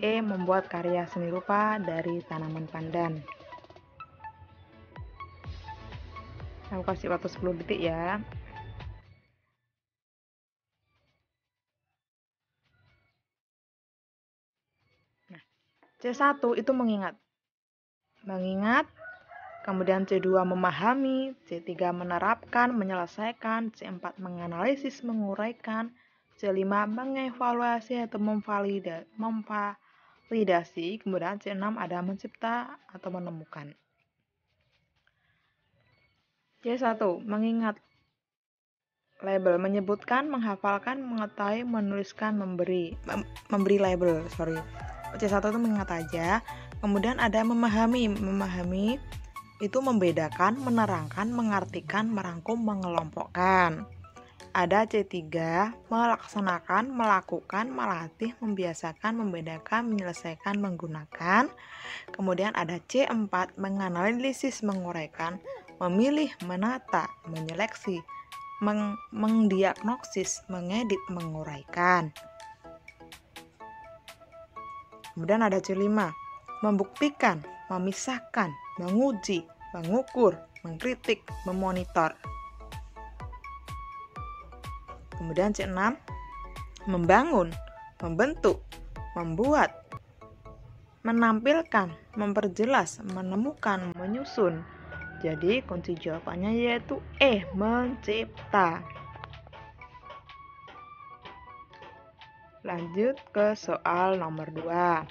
E. Membuat karya seni rupa dari tanaman pandan. Aku kasih waktu 10 detik ya. Nah, C1 itu mengingat. Kemudian C2 memahami, C3 menerapkan, menyelesaikan, C4 menganalisis, menguraikan, C5 mengevaluasi atau memvalidasi, kemudian C6 ada mencipta atau menemukan. C1 mengingat, label, menyebutkan, menghafalkan, mengetahui, menuliskan, memberi label, C1 itu mengingat aja. Kemudian ada memahami itu membedakan, menerangkan, mengartikan, merangkum, mengelompokkan. Ada C3, melaksanakan, melakukan, melatih, membiasakan, membedakan, menyelesaikan, menggunakan. Kemudian ada C4, menganalisis, menguraikan, memilih, menata, menyeleksi, mendiagnosis, mengedit, menguraikan. Kemudian ada C5, membuktikan, memisahkan, menguji, mengukur, mengkritik, memonitor. Kemudian C6, membangun, membentuk, membuat, menampilkan, memperjelas, menemukan, menyusun. Jadi kunci jawabannya yaitu E, mencipta. Lanjut ke soal nomor 2.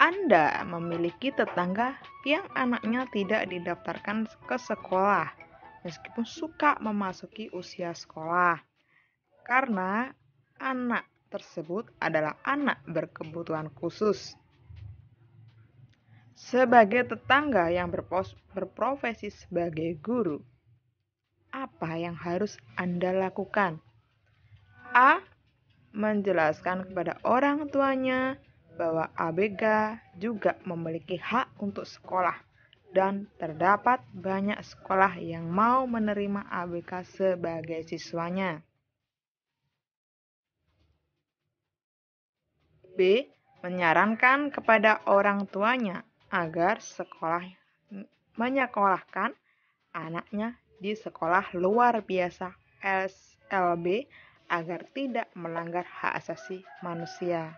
Anda memiliki tetangga yang anaknya tidak didaftarkan ke sekolah meskipun suka memasuki usia sekolah. Karena anak tersebut adalah anak berkebutuhan khusus. Sebagai tetangga yang berprofesi sebagai guru, apa yang harus Anda lakukan? A. Menjelaskan kepada orang tuanya bahwa ABG juga memiliki hak untuk sekolah dan terdapat banyak sekolah yang mau menerima ABG sebagai siswanya. B. Menyarankan kepada orang tuanya agar menyekolahkan anaknya di sekolah luar biasa SLB agar tidak melanggar hak asasi manusia.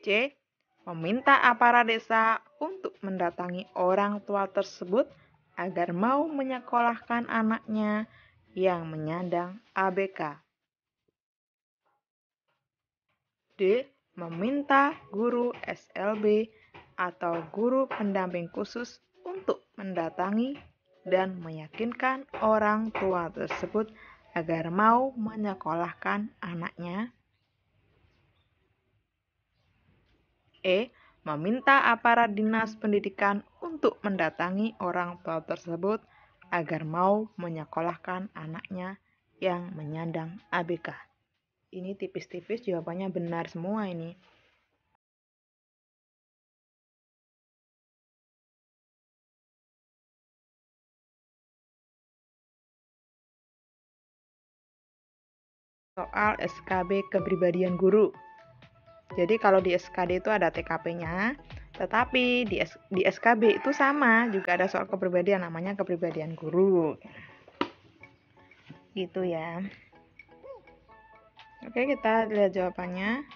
C. Meminta aparat desa untuk mendatangi orang tua tersebut agar mau menyekolahkan anaknya yang menyandang ABK. D. Meminta guru SLB atau guru pendamping khusus untuk mendatangi dan meyakinkan orang tua tersebut agar mau menyekolahkan anaknya. E. Meminta aparat dinas pendidikan untuk mendatangi orang tua tersebut agar mau menyekolahkan anaknya yang menyandang ABK. Ini tipis-tipis jawabannya benar semua ini. Soal SKB kepribadian guru. Jadi kalau di SKD itu ada TKP-nya, tetapi di SKB itu sama, juga ada soal kepribadian, namanya kepribadian guru. Gitu ya. Oke, kita lihat jawabannya.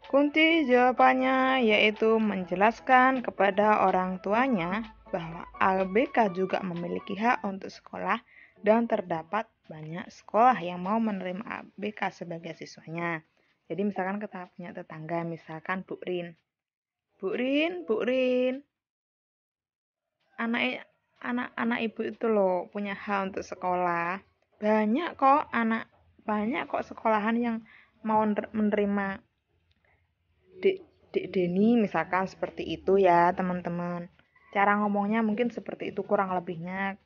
Kunci jawabannya yaitu menjelaskan kepada orang tuanya bahwa ABK juga memiliki hak untuk sekolah dan terdapat banyak sekolah yang mau menerima ABK sebagai siswanya. Jadi misalkan kita punya tetangga, misalkan Bu Rin. Bu Rin, anak ibu itu loh punya hak untuk sekolah. Banyak kok sekolahan yang mau menerima Dek Deni misalkan seperti itu ya teman-teman. Cara ngomongnya mungkin seperti itu kurang lebihnya.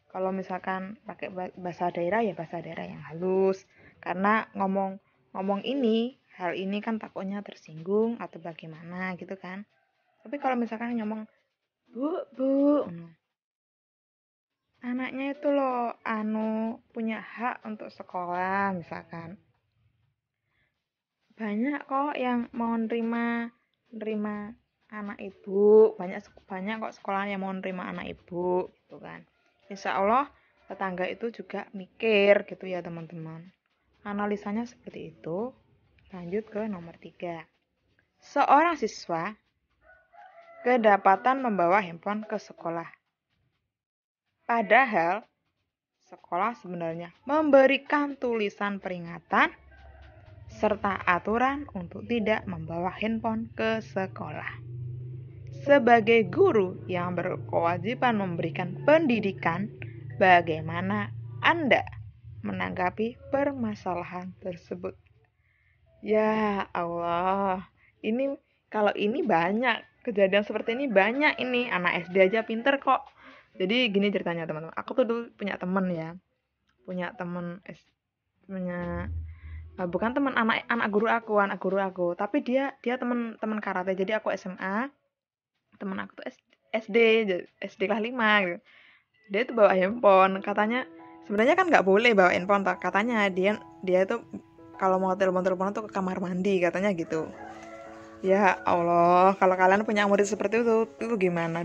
Kalau misalkan pakai bahasa daerah ya bahasa daerah yang halus. Karena ngomong hal ini kan takutnya tersinggung atau bagaimana gitu kan. Tapi kalau misalkan ngomong Bu, anaknya itu loh punya hak untuk sekolah misalkan. Banyak kok yang mau nerima anak ibu, banyak kok sekolah yang mau nerima anak ibu gitu kan. Insya Allah tetangga itu juga mikir gitu ya teman-teman. Analisanya seperti itu. Lanjut ke nomor 3. Seorang siswa kedapatan membawa handphone ke sekolah. Padahal sekolah sebenarnya memberikan tulisan peringatan serta aturan untuk tidak membawa handphone ke sekolah. Sebagai guru yang berkewajiban memberikan pendidikan, bagaimana Anda menanggapi permasalahan tersebut? Ya Allah, kalau ini banyak kejadian seperti ini, banyak ini anak SD aja pinter kok. Jadi gini ceritanya teman-teman, aku tuh dulu punya temen ya, punya temen punya bukan teman anak guru aku, tapi dia teman karate. Jadi aku SMA, teman aku tuh SD SD kelas 5 gitu. Dia tuh bawa handphone, katanya sebenarnya kan nggak boleh bawa handphone, katanya dia tuh kalau mau telepon tuh ke kamar mandi katanya gitu. Ya Allah, kalau kalian punya murid seperti itu gimana?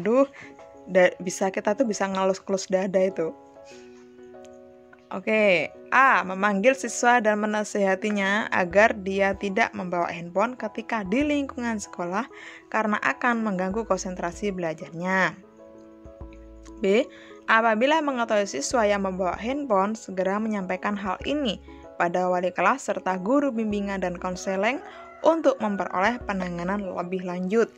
Kita tuh bisa ngelus-ngelus dada itu. Oke, A. Memanggil siswa dan menasihatinya agar dia tidak membawa handphone ketika di lingkungan sekolah karena akan mengganggu konsentrasi belajarnya. B. Apabila mengetahui siswa yang membawa handphone, segera menyampaikan hal ini pada wali kelas serta guru bimbingan dan konseling untuk memperoleh penanganan lebih lanjut.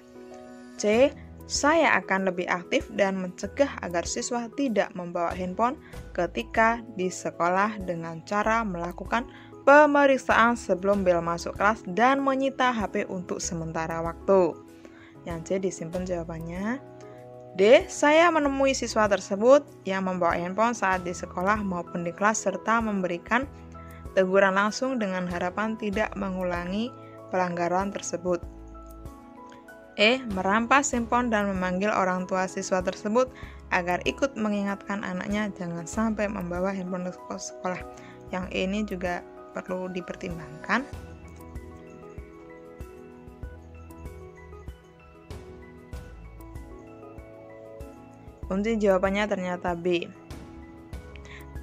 C. Saya akan lebih aktif dan mencegah agar siswa tidak membawa handphone ketika di sekolah dengan cara melakukan pemeriksaan sebelum bel masuk kelas dan menyita HP untuk sementara waktu. Yang C disimpan jawabannya. D. Saya menemui siswa tersebut yang membawa handphone saat di sekolah maupun di kelas serta memberikan teguran langsung dengan harapan tidak mengulangi pelanggaran tersebut. E. Merampas handphone dan memanggil orang tua siswa tersebut agar ikut mengingatkan anaknya jangan sampai membawa handphone ke sekolah. Yang ini juga perlu dipertimbangkan. Kunci jawabannya ternyata B.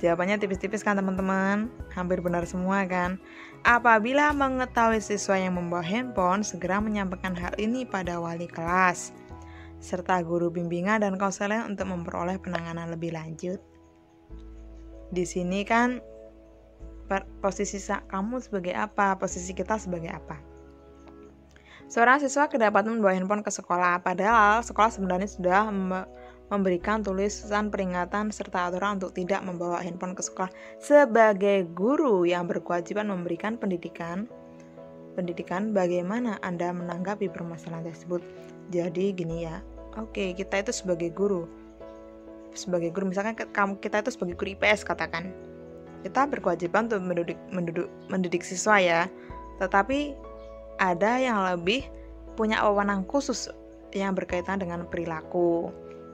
Jawabannya tipis-tipis kan teman-teman? Hampir benar semua kan? Apabila mengetahui siswa yang membawa handphone, segera menyampaikan hal ini pada wali kelas serta guru bimbingan dan konselor untuk memperoleh penanganan lebih lanjut. Di sini kan posisi kamu sebagai apa? Posisi kita sebagai apa? Seorang siswa kedapatan membawa handphone ke sekolah, padahal sekolah sebenarnya sudah memberikan tulisan peringatan serta aturan untuk tidak membawa handphone ke sekolah. Sebagai guru yang berkewajiban memberikan pendidikan, bagaimana Anda menanggapi permasalahan tersebut? Jadi gini ya, oke, kita itu sebagai guru, misalkan kita itu sebagai guru IPS katakan, kita berkewajiban untuk mendidik siswa ya, tetapi ada yang lebih punya wewenang khusus yang berkaitan dengan perilaku.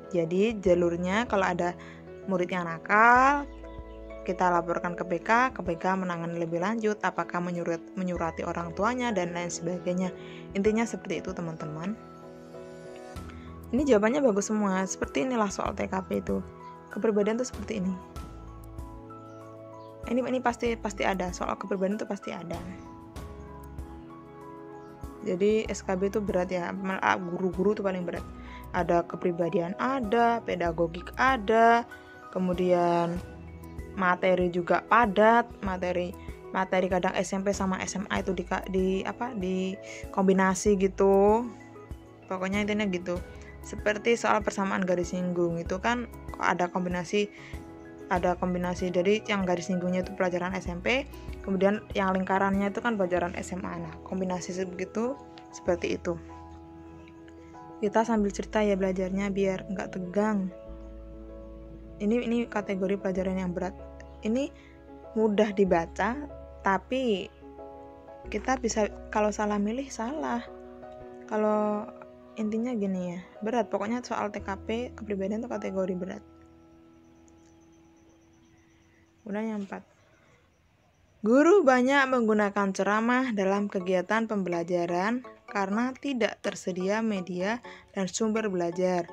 Jadi jalurnya kalau ada murid yang nakal, kita laporkan ke BK menangani lebih lanjut, apakah menyurati orang tuanya dan lain sebagainya. Intinya seperti itu teman-teman. Ini jawabannya bagus semua, seperti inilah soal TKP itu. Kepribadian itu seperti ini. Ini pasti ada, soal kepribadian itu pasti ada. Jadi SKB itu berat ya, guru-guru itu paling berat. Ada kepribadian ada, pedagogik ada, kemudian materi juga padat, materi kadang SMP sama SMA itu di kombinasi gitu. Pokoknya intinya gitu. Seperti soal persamaan garis singgung itu kan ada kombinasi. Jadi yang garis singgungnya itu pelajaran SMP, kemudian yang lingkarannya itu kan pelajaran SMA. Nah, kombinasi begitu seperti itu. Kita sambil cerita ya belajarnya biar nggak tegang. Ini kategori pelajaran yang berat. Ini mudah dibaca, tapi kita bisa kalau salah milih salah. Kalau intinya gini ya, berat. Pokoknya soal TKP kepribadian itu kategori berat. Udah yang 4. Guru banyak menggunakan ceramah dalam kegiatan pembelajaran karena tidak tersedia media dan sumber belajar.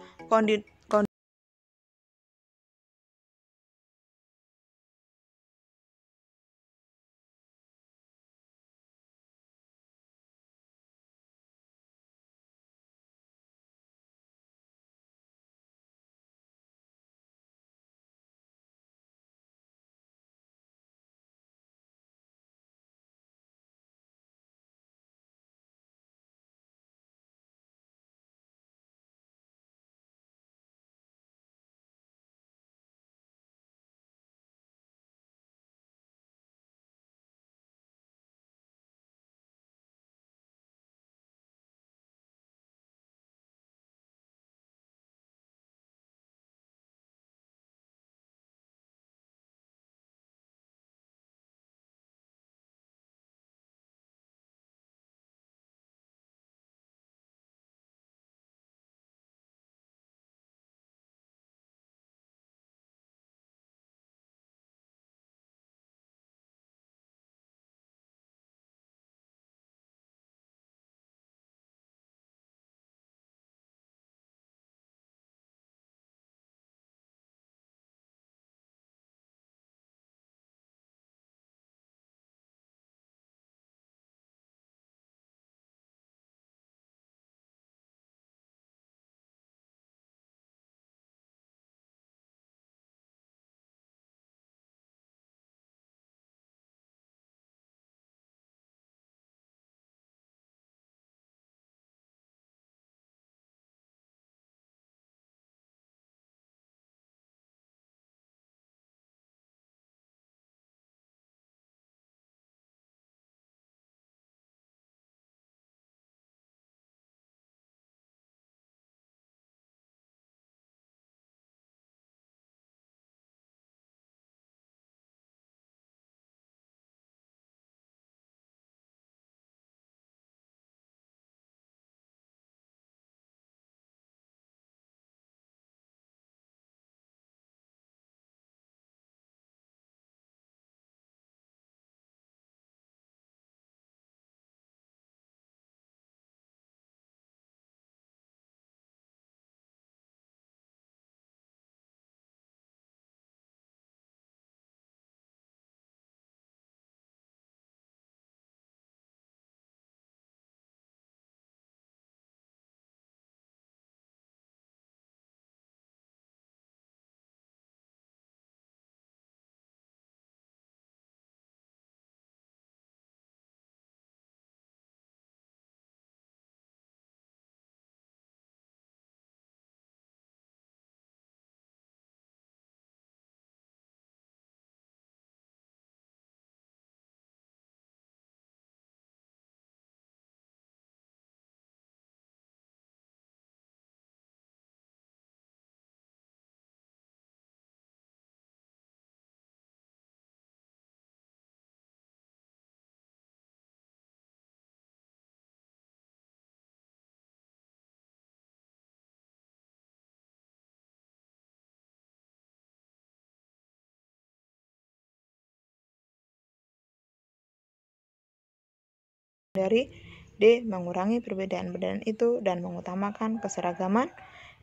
Dari D. Mengurangi perbedaan-perbedaan itu dan mengutamakan keseragaman.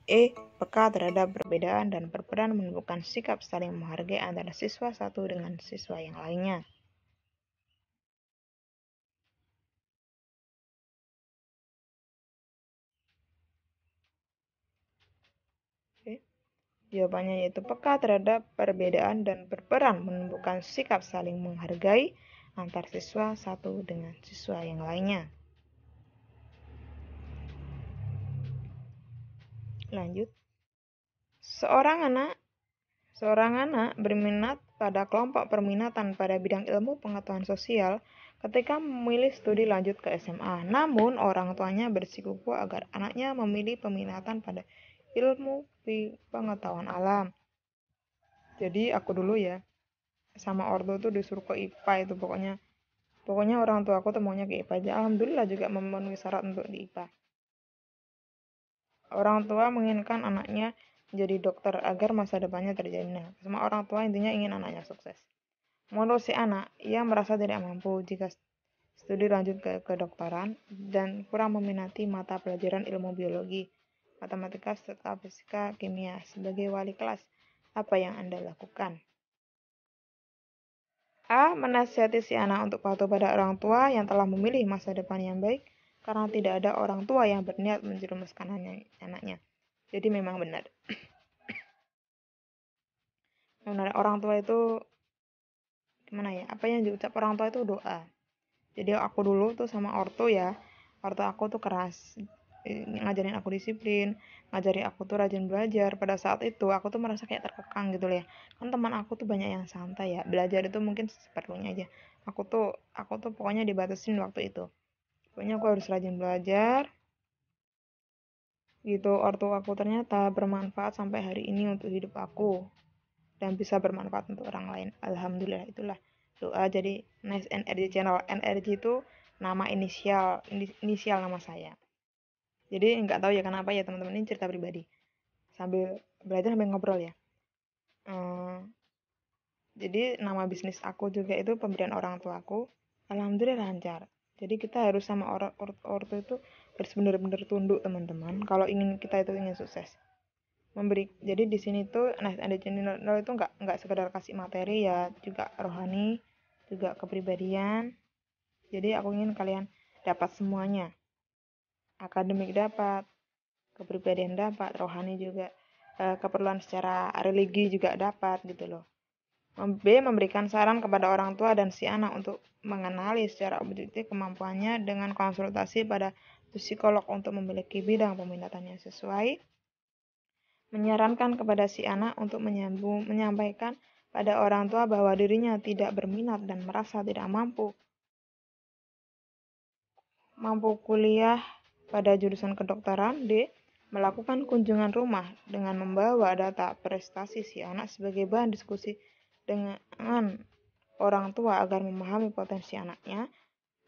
E. Peka terhadap perbedaan dan berperan menunjukkan sikap saling menghargai antara siswa satu dengan siswa yang lainnya. Oke. Jawabannya yaitu peka terhadap perbedaan dan berperan menunjukkan sikap saling menghargai antar siswa satu dengan siswa yang lainnya. Lanjut. Seorang anak berminat pada kelompok perminatan pada bidang ilmu pengetahuan sosial ketika memilih studi lanjut ke SMA. Namun, orang tuanya bersikukuh agar anaknya memilih peminatan pada ilmu pengetahuan alam. Jadi, aku dulu ya, sama ortu tuh disuruh ke IPA itu pokoknya orang tua aku tuh maunya ke IPA aja. Alhamdulillah juga memenuhi syarat untuk di IPA. Orang tua menginginkan anaknya menjadi dokter agar masa depannya terjamin. Semua orang tua intinya ingin anaknya sukses. Menurut si anak, ia merasa tidak mampu jika studi lanjut ke kedokteran dan kurang meminati mata pelajaran ilmu biologi, matematika, serta fisika, kimia. Sebagai wali kelas, apa yang Anda lakukan? A. Menasihati si anak untuk patuh pada orang tua yang telah memilih masa depan yang baik karena tidak ada orang tua yang berniat menjerumuskan anaknya. Jadi memang benar. Orang tua itu gimana ya? Apa yang diucap orang tua itu doa. Jadi aku dulu tuh sama ortu ya. Ortu aku tuh keras. Ngajarin aku disiplin, ngajarin aku tuh rajin belajar. Pada saat itu aku tuh merasa kayak terkekang gitu loh ya. Kan teman aku tuh banyak yang santai ya. Belajar itu mungkin seperlunya aja. Aku tuh pokoknya dibatasin waktu itu. Pokoknya aku harus rajin belajar. Gitu, ortu aku ternyata bermanfaat sampai hari ini untuk hidup aku dan bisa bermanfaat untuk orang lain. Alhamdulillah, itulah doa. Jadi Nice NRJ channel. NRJ itu nama inisial nama saya. Jadi nggak tahu ya kenapa ya teman-teman, ini cerita pribadi. Sambil belajar sambil ngobrol ya. Jadi nama bisnis aku juga itu pemberian orang tuaku. Alhamdulillah lancar. Jadi kita harus sama ortu itu harus benar-benar tunduk teman-teman. Kalau kita itu ingin sukses. Jadi di sini tuh Nice and Channel itu nggak sekedar kasih materi ya, juga rohani, juga kepribadian. Jadi aku ingin kalian dapat semuanya. Akademik dapat, kepribadian dapat, rohani juga, keperluan secara religi juga dapat gitu loh. B. Memberikan saran kepada orang tua dan si anak untuk mengenali secara objektif kemampuannya dengan konsultasi pada psikolog untuk memiliki bidang peminatan yang sesuai. Menyarankan kepada si anak untuk menyampaikan pada orang tua bahwa dirinya tidak berminat dan merasa tidak mampu kuliah pada jurusan kedokteran. D. Melakukan kunjungan rumah dengan membawa data prestasi si anak sebagai bahan diskusi dengan orang tua agar memahami potensi anaknya.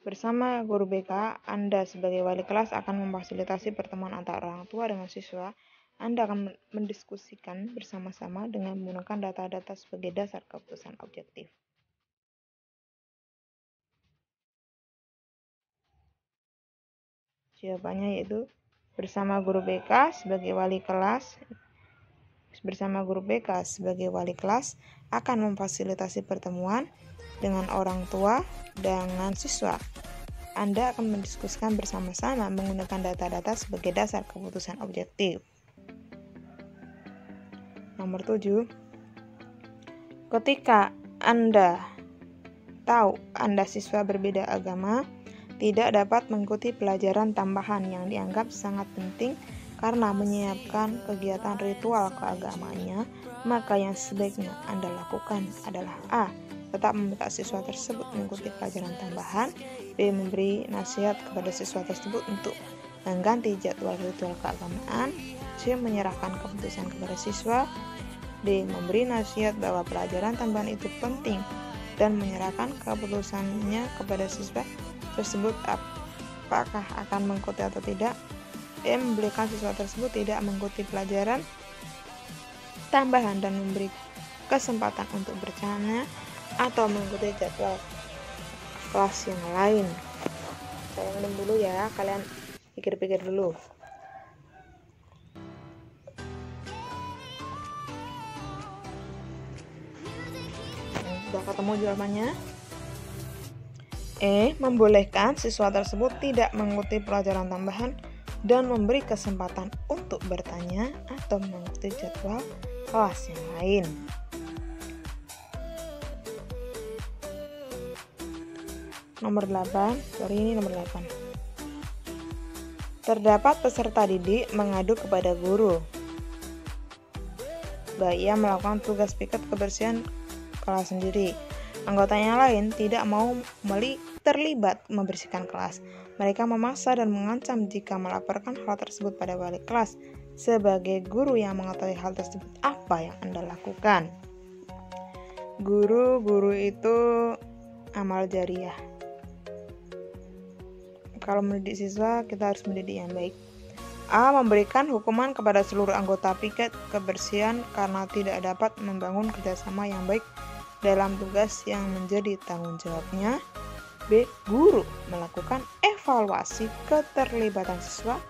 Bersama guru BK, Anda sebagai wali kelas akan memfasilitasi pertemuan antara orang tua dengan siswa. Anda akan mendiskusikan bersama-sama dengan menggunakan data-data sebagai dasar keputusan objektif. Jawabannya yaitu bersama guru BK sebagai wali kelas akan memfasilitasi pertemuan dengan orang tua dengan siswa. Anda akan mendiskusikan bersama-sama menggunakan data-data sebagai dasar keputusan objektif. Nomor 7. Ketika Anda tahu Anda siswa berbeda agama, tidak dapat mengikuti pelajaran tambahan yang dianggap sangat penting karena menyiapkan kegiatan ritual keagamaannya, maka yang sebaiknya Anda lakukan adalah A. Tetap meminta siswa tersebut mengikuti pelajaran tambahan. B. Memberi nasihat kepada siswa tersebut untuk mengganti jadwal ritual keagamaan. C. Menyerahkan keputusan kepada siswa. D. Memberi nasihat bahwa pelajaran tambahan itu penting dan menyerahkan keputusannya kepada siswa tersebut apakah akan mengikuti atau tidak. E. Membolehkan siswa tersebut tidak mengikuti pelajaran tambahan dan memberi kesempatan untuk bertanya atau mengikuti jadwal kelas yang lain. Saya minum dulu ya, kalian pikir-pikir dulu. Sudah ketemu jawabannya? E. Membolehkan siswa tersebut tidak mengikuti pelajaran tambahan dan memberi kesempatan untuk bertanya atau mengikuti jadwal kelas yang lain. Nomor 8. Terdapat peserta didik mengadu kepada guru bahwa ia melakukan tugas piket kebersihan kelas sendiri. Anggota yang lain tidak mau terlibat membersihkan kelas. Mereka memaksa dan mengancam jika melaporkan hal tersebut pada wali kelas. Sebagai guru yang mengetahui hal tersebut, apa yang Anda lakukan? Guru itu amal jariah. Kalau mendidik siswa, kita harus mendidik yang baik. A. Memberikan hukuman kepada seluruh anggota piket kebersihan karena tidak dapat membangun kerjasama yang baik dalam tugas yang menjadi tanggung jawabnya. B. Guru melakukan evaluasi keterlibatan siswa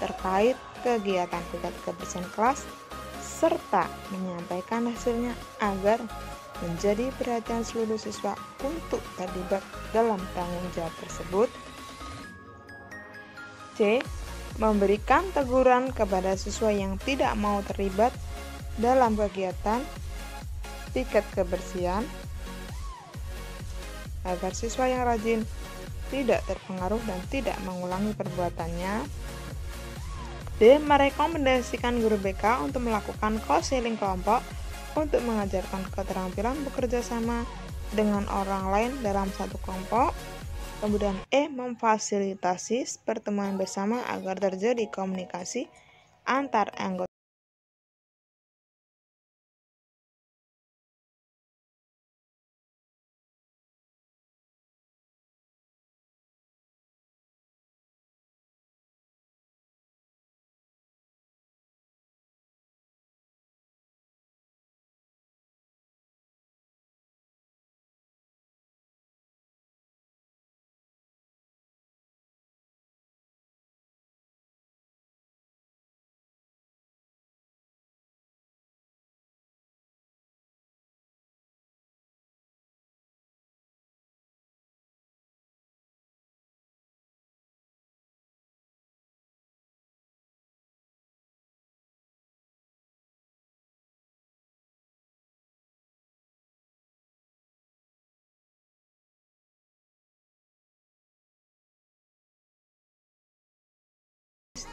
terkait kegiatan kebersihan kelas serta menyampaikan hasilnya agar menjadi perhatian seluruh siswa untuk terlibat dalam tanggung jawab tersebut. C. Memberikan teguran kepada siswa yang tidak mau terlibat dalam kegiatan piket kebersihan agar siswa yang rajin tidak terpengaruh dan tidak mengulangi perbuatannya. D. Merekomendasikan guru BK untuk melakukan counseling kelompok untuk mengajarkan keterampilan bekerja sama dengan orang lain dalam satu kelompok. Kemudian E. Memfasilitasi pertemuan bersama agar terjadi komunikasi antar anggota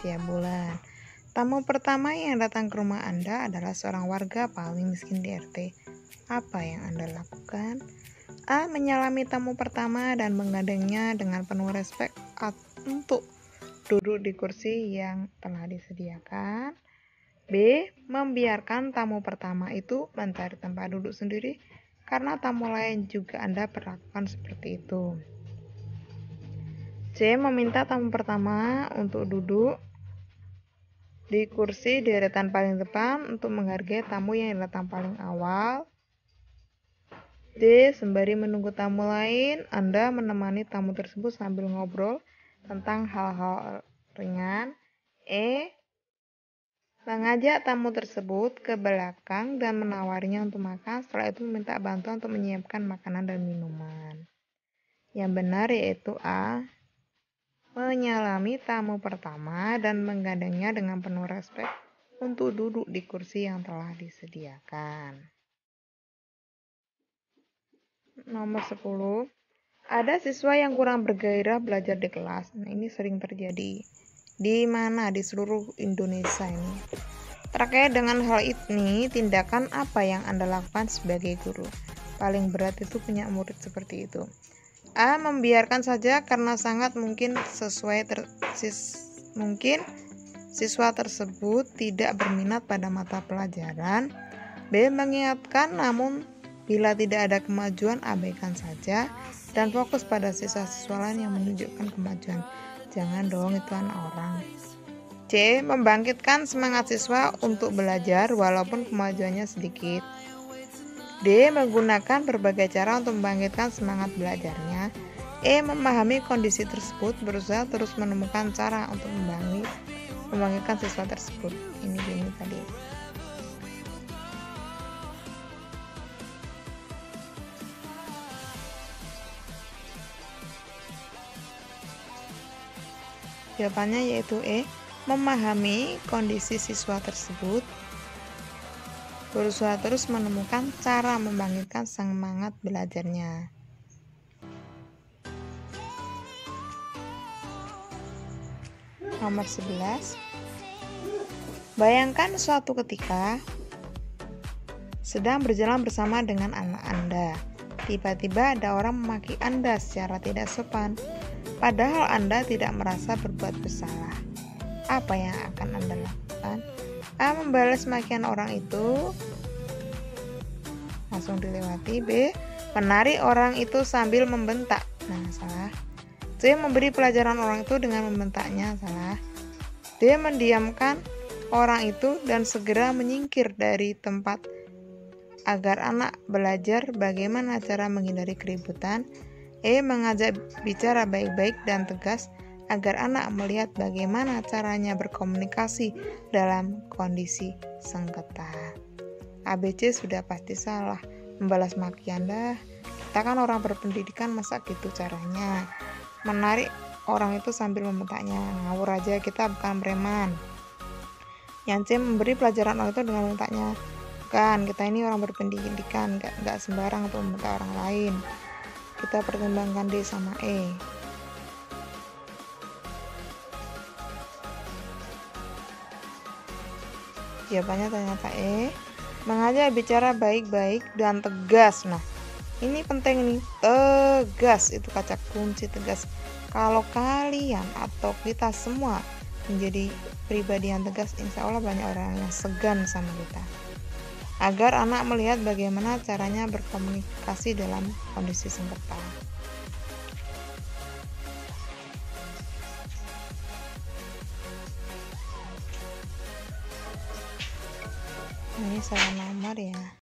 setiap bulan. Tamu pertama yang datang ke rumah Anda adalah seorang warga paling miskin di RT. Apa yang Anda lakukan? A. Menyalami tamu pertama dan menggandengnya dengan penuh respek untuk duduk di kursi yang telah disediakan. B. Membiarkan tamu pertama itu mencari tempat duduk sendiri karena tamu lain juga Anda perlakukan seperti itu. C. Meminta tamu pertama untuk duduk di kursi deretan paling depan untuk menghargai tamu yang datang paling awal. D. Sembari menunggu tamu lain, Anda menemani tamu tersebut sambil ngobrol tentang hal-hal ringan. E. Mengajak tamu tersebut ke belakang dan menawarinya untuk makan, setelah itu meminta bantuan untuk menyiapkan makanan dan minuman. Yang benar yaitu A. Menyalami tamu pertama dan menggandengnya dengan penuh respek untuk duduk di kursi yang telah disediakan. Nomor 10. Ada siswa yang kurang bergairah belajar di kelas. Nah, ini sering terjadi. Di mana? Di seluruh Indonesia ini. Terkait dengan hal ini, tindakan apa yang Anda lakukan sebagai guru? Paling berat itu punya murid seperti itu. A. Membiarkan saja karena sangat mungkin siswa tersebut tidak berminat pada mata pelajaran. B. Mengingatkan namun bila tidak ada kemajuan abaikan saja dan fokus pada siswa-siswa lain yang menunjukkan kemajuan. Jangan dong, itu anak orang. C. Membangkitkan semangat siswa untuk belajar walaupun kemajuannya sedikit. D. Menggunakan berbagai cara untuk membangkitkan semangat belajarnya. E. Memahami kondisi tersebut, berusaha terus menemukan cara untuk membangkitkan siswa tersebut. Ini tadi. Jawabannya yaitu E. Memahami kondisi siswa tersebut, berusaha terus menemukan cara membangkitkan semangat belajarnya. Nomor 11. Bayangkan suatu ketika sedang berjalan bersama dengan anak Anda. Tiba-tiba ada orang memaki Anda secara tidak sopan, padahal Anda tidak merasa berbuat bersalah. Apa yang akan Anda lakukan? A. Membalas makian orang itu, langsung dilewati. B. Menarik orang itu sambil membentak. Nah, salah. C. Memberi pelajaran orang itu dengan membentaknya. Salah. D. Mendiamkan orang itu dan segera menyingkir dari tempat agar anak belajar bagaimana cara menghindari keributan. E. Mengajak bicara baik-baik dan tegas agar anak melihat bagaimana caranya berkomunikasi dalam kondisi sengketa. ABC sudah pasti salah. Membalas maki Anda, kita kan orang berpendidikan, masa gitu caranya. Menarik orang itu sambil membentaknya, ngawur aja, kita bukan preman. Yang C. Memberi pelajaran orang itu dengan membentaknya, kan kita ini orang berpendidikan, gak sembarang untuk membentak orang lain. Kita pertimbangkan D sama E. Jawabannya ternyata E. Mengajak bicara baik-baik dan tegas. Nah, ini penting nih, tegas itu kata kunci, tegas. Kalau kalian atau kita semua menjadi pribadi yang tegas, insya Allah banyak orang yang segan sama kita. Agar anak melihat bagaimana caranya berkomunikasi dalam kondisi sengketa. Ini salah nomor ya.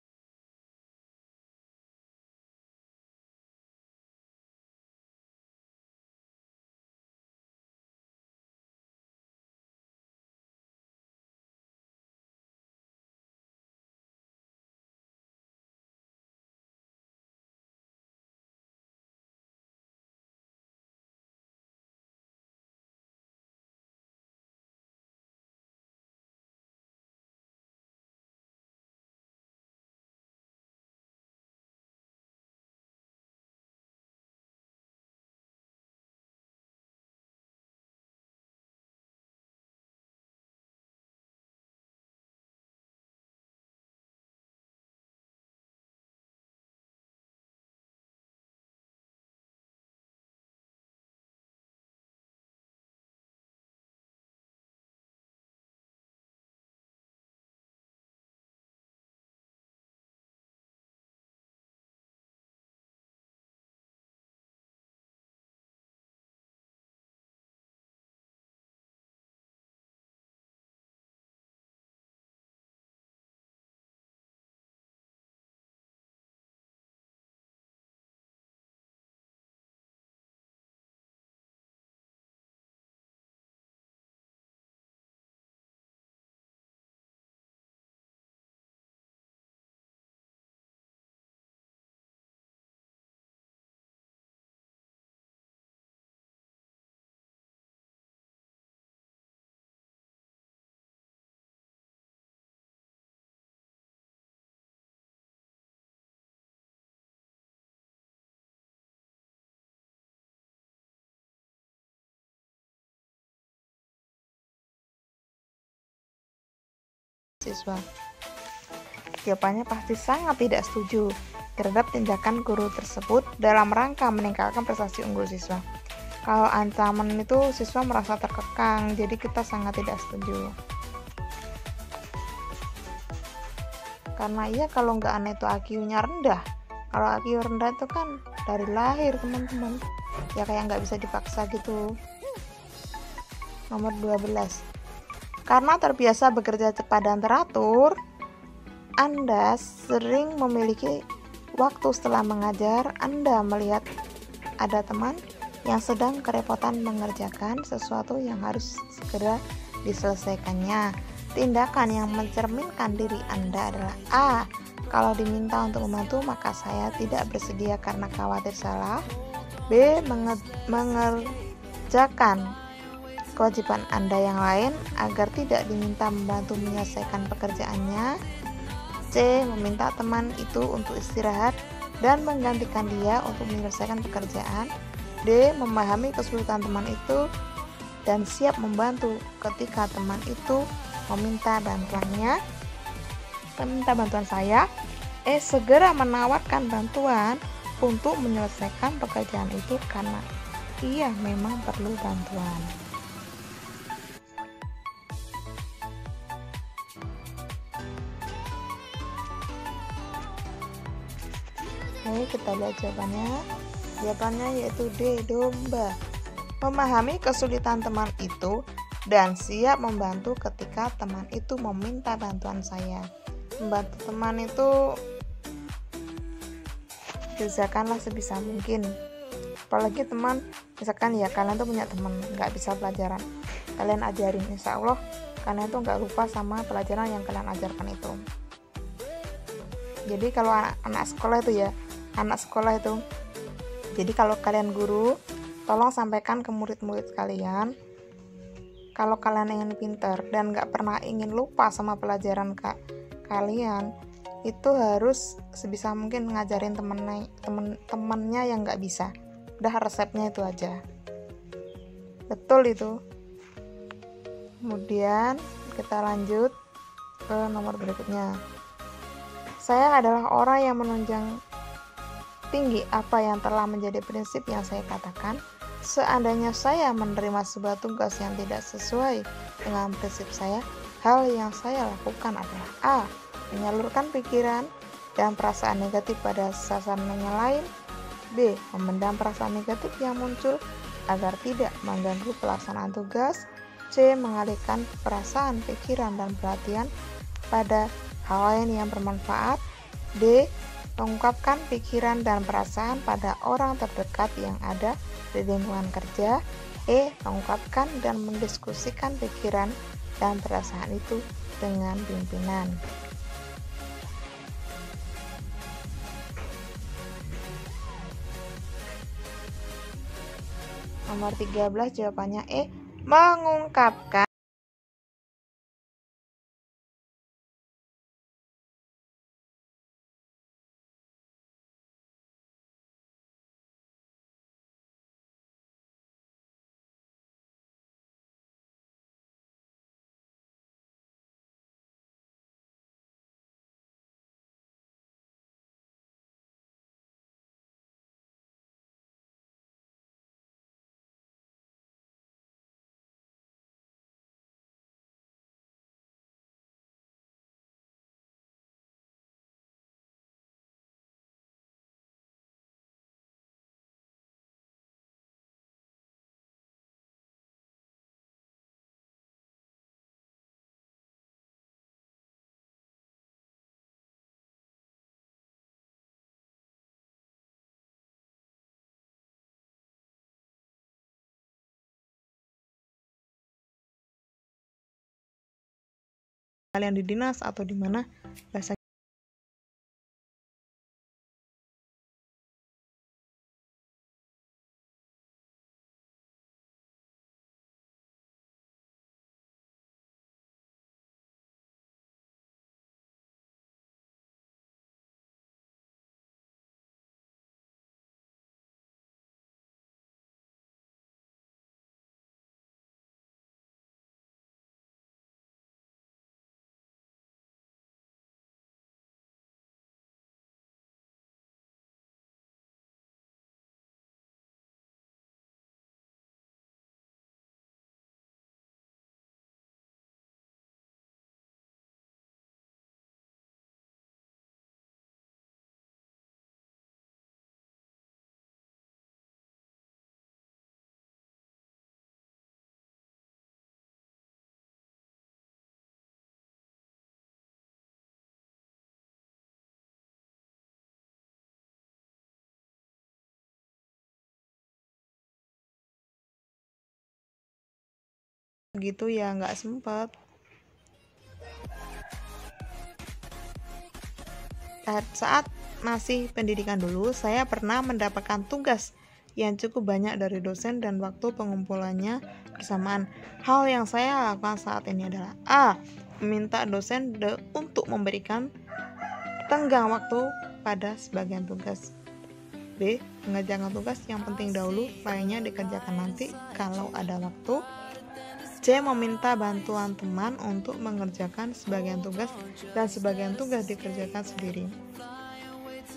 Siswa. Jawabannya pasti sangat tidak setuju terhadap tindakan guru tersebut dalam rangka meningkatkan prestasi unggul siswa. Kalau ancaman itu siswa merasa terkekang, jadi kita sangat tidak setuju. Karena iya kalau nggak aneh itu IQ-nya rendah. Kalau IQ rendah itu kan dari lahir teman-teman, ya kayak nggak bisa dipaksa gitu. Nomor 12. Karena terbiasa bekerja cepat dan teratur, Anda sering memiliki waktu setelah mengajar. Anda melihat ada teman yang sedang kerepotan mengerjakan sesuatu yang harus segera diselesaikannya. Tindakan yang mencerminkan diri Anda adalah A. Kalau diminta untuk membantu, maka saya tidak bersedia karena khawatir salah. B. Mengerjakan kewajiban Anda yang lain agar tidak diminta membantu menyelesaikan pekerjaannya. C. Meminta teman itu untuk istirahat dan menggantikan dia untuk menyelesaikan pekerjaan. D. Memahami kesulitan teman itu dan siap membantu ketika teman itu meminta bantuan saya. E. Segera menawarkan bantuan untuk menyelesaikan pekerjaan itu karena ia memang perlu bantuan. Ayo kita lihat jawabannya. Jawabannya yaitu D. Domba. Memahami kesulitan teman itu dan siap membantu ketika teman itu meminta bantuan saya. Membantu teman itu Kerjakanlah sebisa mungkin. Apalagi teman, misalkan ya kalian tuh punya teman nggak bisa pelajaran, kalian ajarin, insya Allah kalian tuh nggak lupa sama pelajaran yang kalian ajarkan itu. Jadi kalau anak sekolah itu jadi kalau kalian guru, tolong sampaikan ke murid-murid kalian, kalau kalian ingin pintar dan nggak pernah ingin lupa sama pelajaran kalian, itu harus sebisa mungkin ngajarin temennya yang nggak bisa. Udah, resepnya itu aja. Betul itu. Kemudian kita lanjut ke nomor berikutnya. Saya adalah orang yang menunjang tinggi apa yang telah menjadi prinsip yang saya katakan. Seandainya saya menerima sebuah tugas yang tidak sesuai dengan prinsip saya, hal yang saya lakukan adalah A. Menyalurkan pikiran dan perasaan negatif pada sasaran yang lain. B. Memendam perasaan negatif yang muncul agar tidak mengganggu pelaksanaan tugas. C. Mengalihkan perasaan, pikiran, dan perhatian pada hal lain yang bermanfaat. D. Mengungkapkan pikiran dan perasaan pada orang terdekat yang ada di lingkungan kerja. E. Mengungkapkan dan mendiskusikan pikiran dan perasaan itu dengan pimpinan. Nomor 13 jawabannya E. Mengungkapkan kalian di dinas atau di mana bahasa gitu ya, nggak sempat. Saat masih pendidikan dulu, saya pernah mendapatkan tugas yang cukup banyak dari dosen dan waktu pengumpulannya bersamaan. Hal yang saya lakukan saat ini adalah A. Meminta dosen untuk memberikan tenggang waktu pada sebagian tugas. B. Mengerjakan tugas yang penting dahulu, lainnya dikerjakan nanti kalau ada waktu. C. Meminta bantuan teman untuk mengerjakan sebagian tugas dan sebagian tugas dikerjakan sendiri.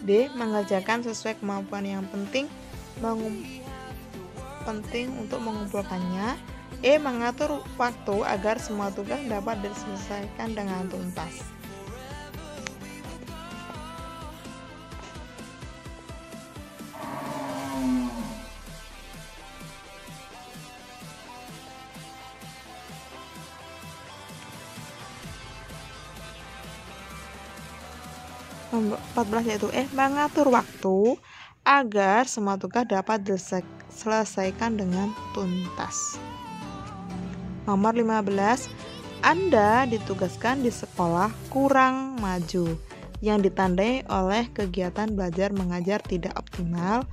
D. Mengerjakan sesuai kemampuan yang penting untuk mengumpulkannya. E. Mengatur waktu agar semua tugas dapat diselesaikan dengan tuntas. Nomor 14 yaitu mengatur waktu agar semua tugas dapat diselesaikan dengan tuntas. Nomor 15, Anda ditugaskan di sekolah kurang maju, yang ditandai oleh kegiatan belajar mengajar tidak optimal,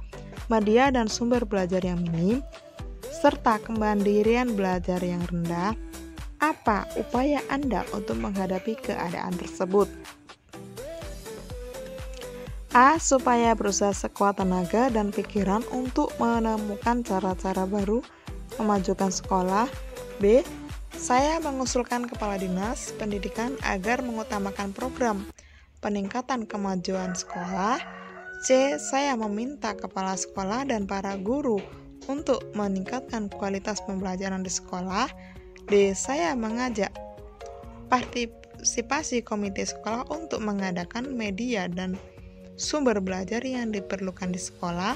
media dan sumber belajar yang minim, serta kemandirian belajar yang rendah. Apa upaya Anda untuk menghadapi keadaan tersebut? A. Supaya berusaha sekuat tenaga dan pikiran untuk menemukan cara-cara baru memajukan sekolah. B. Saya mengusulkan kepala dinas pendidikan agar mengutamakan program peningkatan kemajuan sekolah. C. Saya meminta kepala sekolah dan para guru untuk meningkatkan kualitas pembelajaran di sekolah. D. Saya mengajak partisipasi komite sekolah untuk mengadakan media dan sumber belajar yang diperlukan di sekolah.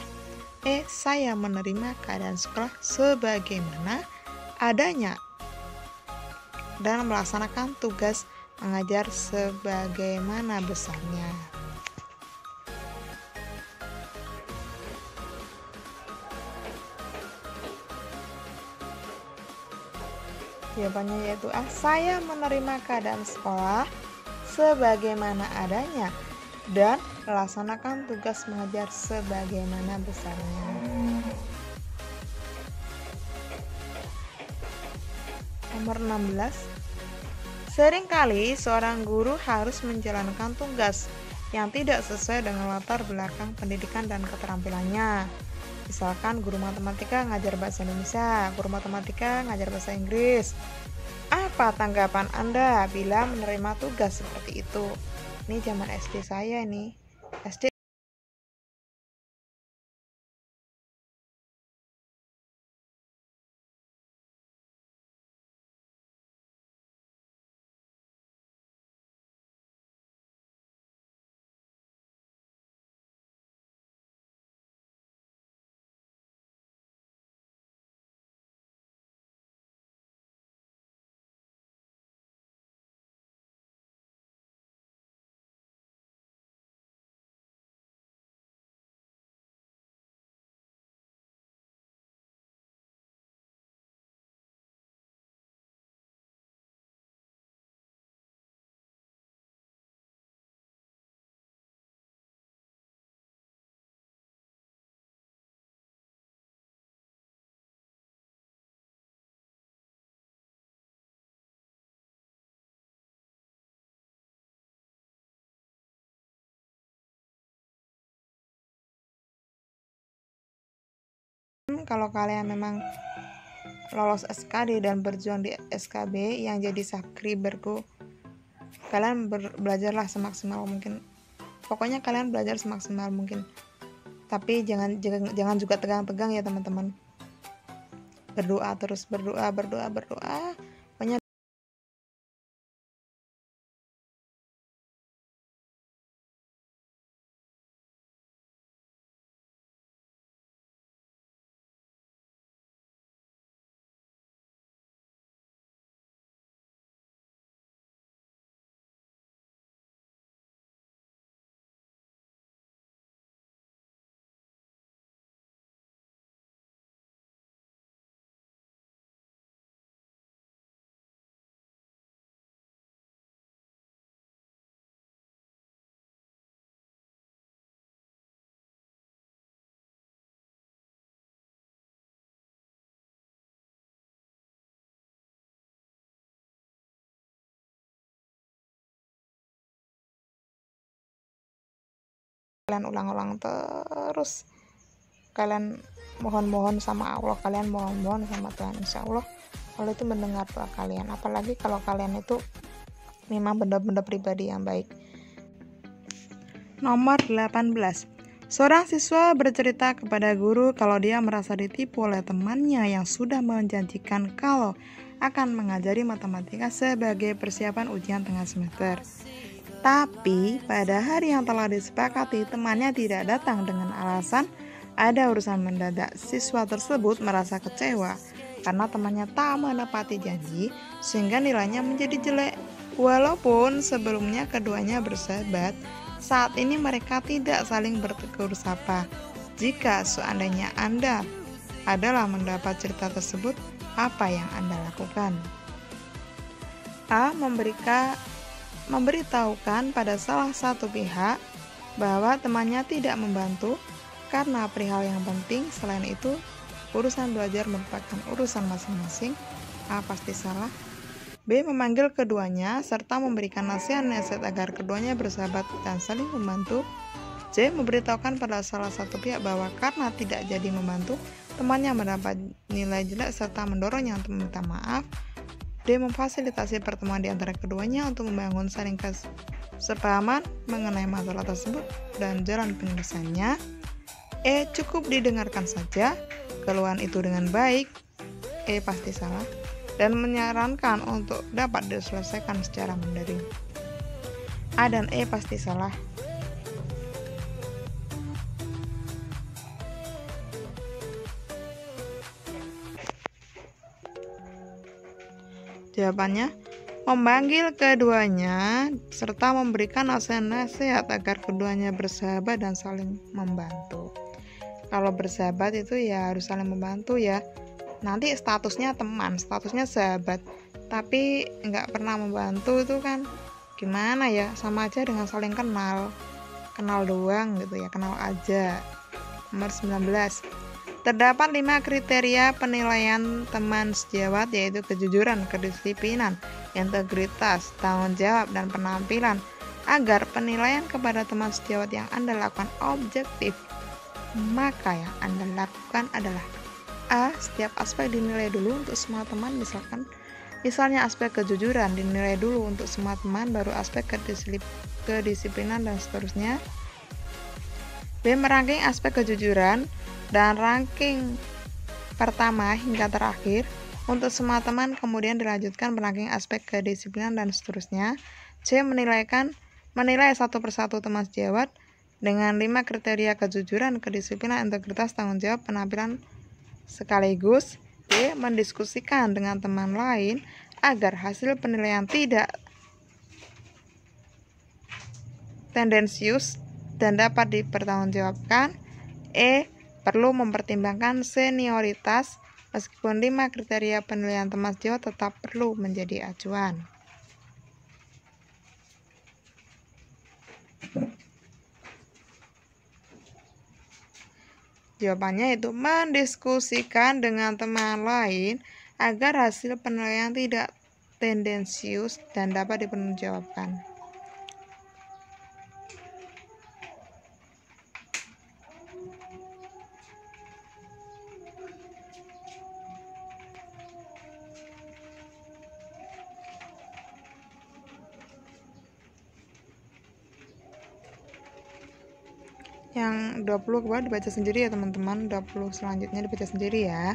E. Saya menerima keadaan sekolah sebagaimana adanya dan melaksanakan tugas mengajar sebagaimana besarnya. Jawabannya yaitu A. Saya menerima keadaan sekolah sebagaimana adanya dan melaksanakan tugas mengajar sebagaimana besarnya. Nomor 16. Seringkali seorang guru harus menjalankan tugas yang tidak sesuai dengan latar belakang pendidikan dan keterampilannya. Misalkan guru matematika ngajar bahasa Indonesia, guru matematika ngajar bahasa Inggris. Apa tanggapan Anda bila menerima tugas seperti itu? Ini zaman SD saya nih. SD kalau kalian memang lolos SKD dan berjuang di SKB yang jadi Sakri Bergo, kalian belajarlah semaksimal mungkin. Pokoknya kalian belajar semaksimal mungkin. Tapi jangan juga tegang-tegang ya teman-teman. Berdoa terus, berdoa. Pokoknya kalian ulang-ulang terus. Kalian mohon sama Allah, kalian mohon sama Tuhan. Insya Allah Allah itu mendengar doa kalian. Apalagi kalau kalian itu memang benar-benar pribadi yang baik. Nomor 18. Seorang siswa bercerita kepada guru kalau dia merasa ditipu oleh temannya yang sudah menjanjikan kalau akan mengajari matematika sebagai persiapan ujian tengah semester. Tapi pada hari yang telah disepakati temannya tidak datang dengan alasan ada urusan mendadak. Siswa tersebut merasa kecewa karena temannya tak menepati janji sehingga nilainya menjadi jelek. Walaupun sebelumnya keduanya bersahabat, Saat ini mereka tidak saling bertegur sapa. Jika seandainya Anda adalah mendapat cerita tersebut, apa yang Anda lakukan? A. Memberitahukan pada salah satu pihak bahwa temannya tidak membantu karena perihal yang penting. Selain itu, urusan belajar merupakan urusan masing-masing. A. Pasti salah. B. Memanggil keduanya serta memberikan nasihat-nasihat agar keduanya bersahabat dan saling membantu. C. Memberitahukan pada salah satu pihak bahwa karena tidak jadi membantu, temannya mendapat nilai jelek serta mendorongnya untuk meminta maaf. D. Memfasilitasi pertemuan di antara keduanya untuk membangun saling kesepahaman mengenai masalah tersebut dan jalan penyelesaiannya. E. Cukup didengarkan saja keluhan itu dengan baik. E. Pasti salah. Dan menyarankan untuk dapat diselesaikan secara mendaring. A dan E pasti salah. Jawabannya, memanggil keduanya serta memberikan nasihat agar keduanya bersahabat dan saling membantu. Kalau bersahabat itu ya harus saling membantu ya. Nanti statusnya teman, statusnya sahabat, tapi nggak pernah membantu itu kan gimana ya, sama aja dengan saling kenal doang gitu ya, kenal aja. Nomor 19. Terdapat 5 kriteria penilaian teman sejawat, yaitu kejujuran, kedisiplinan, integritas, tanggung jawab, dan penampilan. Agar penilaian kepada teman sejawat yang Anda lakukan objektif, maka yang Anda lakukan adalah A. Setiap aspek dinilai dulu untuk semua teman, misalnya aspek kejujuran dinilai dulu untuk semua teman, baru aspek kedisiplinan dan seterusnya. B. Merangking aspek kejujuran dan ranking pertama hingga terakhir untuk semua teman, kemudian dilanjutkan ranking aspek kedisiplinan dan seterusnya. C. Menilai satu persatu teman sejawat dengan 5 kriteria kejujuran, kedisiplinan, integritas, tanggung jawab, penampilan sekaligus. D. Mendiskusikan dengan teman lain agar hasil penilaian tidak tendensius dan dapat dipertanggungjawabkan. E. Perlu mempertimbangkan senioritas, meskipun 5 kriteria penilaian teman sejawat tetap perlu menjadi acuan. Jawabannya itu mendiskusikan dengan teman lain agar hasil penilaian tidak tendensius dan dapat dipertanggungjawabkan. Yang 20 ke bawah dibaca sendiri ya teman-teman, 20 selanjutnya dibaca sendiri ya.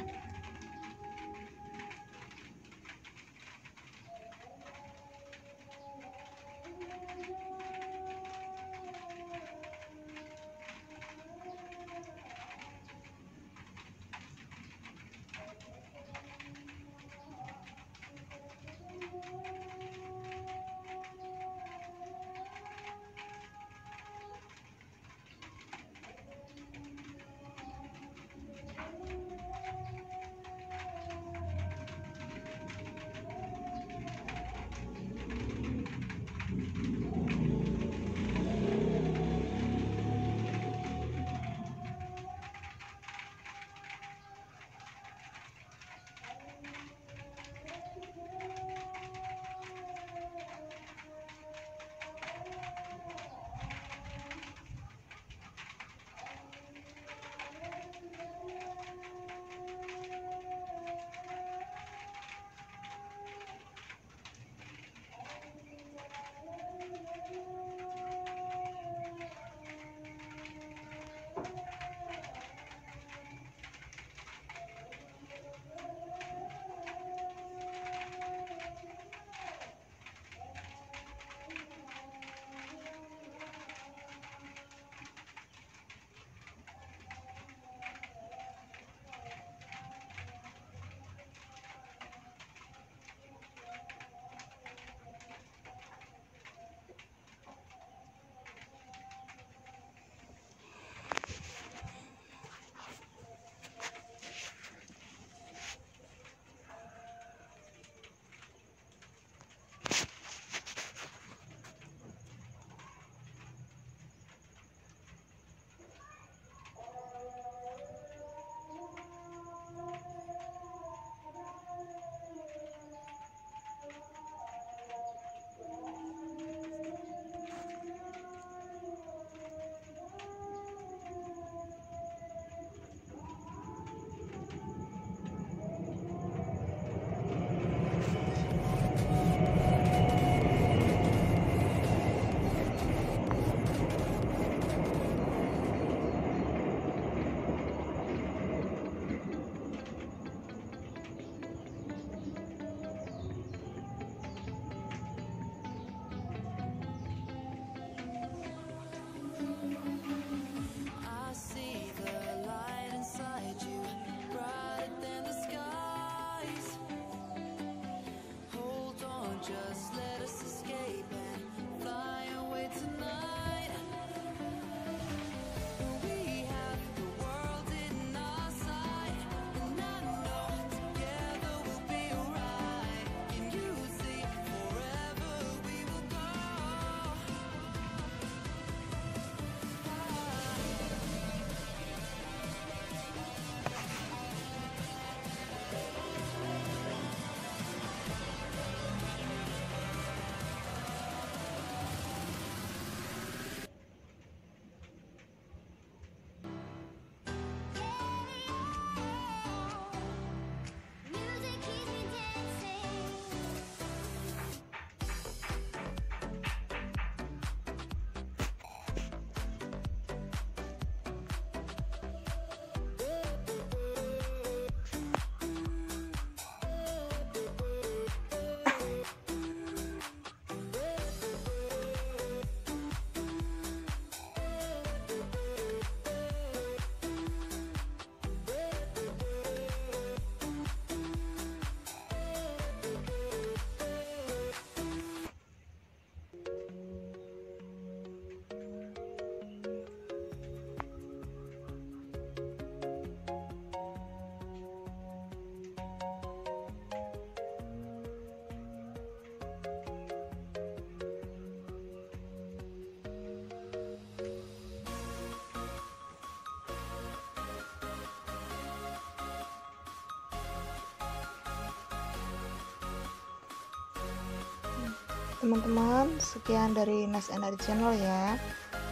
Teman-teman, sekian dari Nas Energy Channel ya.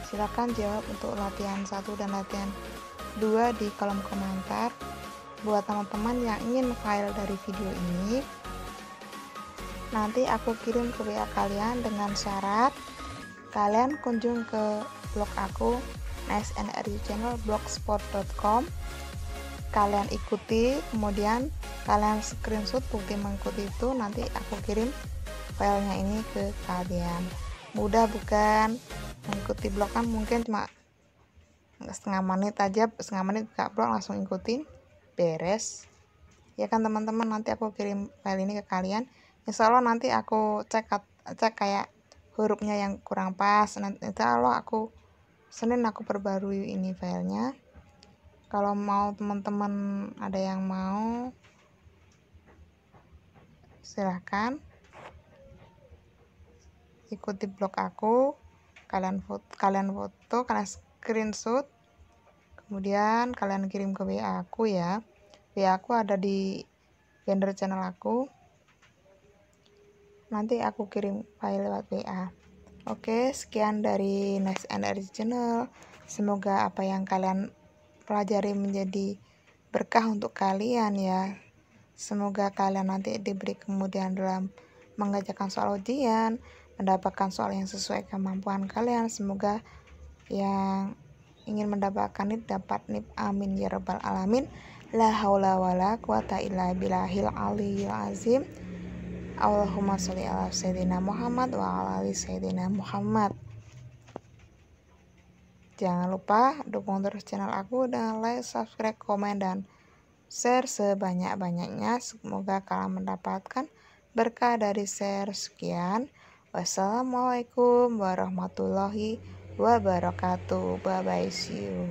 Silakan jawab untuk latihan 1 dan latihan 2 di kolom komentar. Buat teman-teman yang ingin file dari video ini, nanti aku kirim ke WA kalian dengan syarat kalian kunjung ke blog aku Nice Energy Channel blogspot.com. Kalian ikuti, kemudian kalian screenshot bukti mengikuti itu, nanti aku kirim filenya ini ke kalian. Mudah bukan? Mengikuti blog kan mungkin cuma setengah menit aja, setengah menit buka blog langsung ikutin, beres ya kan teman-teman. Nanti aku kirim file ini ke kalian, insya Allah nanti aku cek kayak hurufnya yang kurang pas, nanti kalau aku Senin aku perbarui ini filenya. Kalau mau teman-teman ada yang mau, silahkan ikuti blog aku, kalian foto, kalian screenshot, kemudian kalian kirim ke WA aku ya. WA aku ada di banner channel aku, nanti aku kirim file lewat WA. Oke, sekian dari Nice Energy Channel. Semoga apa yang kalian pelajari menjadi berkah untuk kalian ya. Semoga kalian nanti diberi kemudahan dalam mengerjakan soal ujian, mendapatkan soal yang sesuai kemampuan kalian. Semoga yang ingin mendapatkan nip dapat nip, amin ya rabbal alamin. La haula wala quwata illa billahil aliyil azim. Allahumma sholli ala sayyidina Muhammad wa ala ali sayyidina Muhammad. Jangan lupa dukung terus channel aku dengan like, subscribe, komen, dan share sebanyak-banyaknya. Semoga kalian mendapatkan berkah dari share. Sekian, wassalamualaikum warahmatullahi wabarakatuh. Bye bye, see you.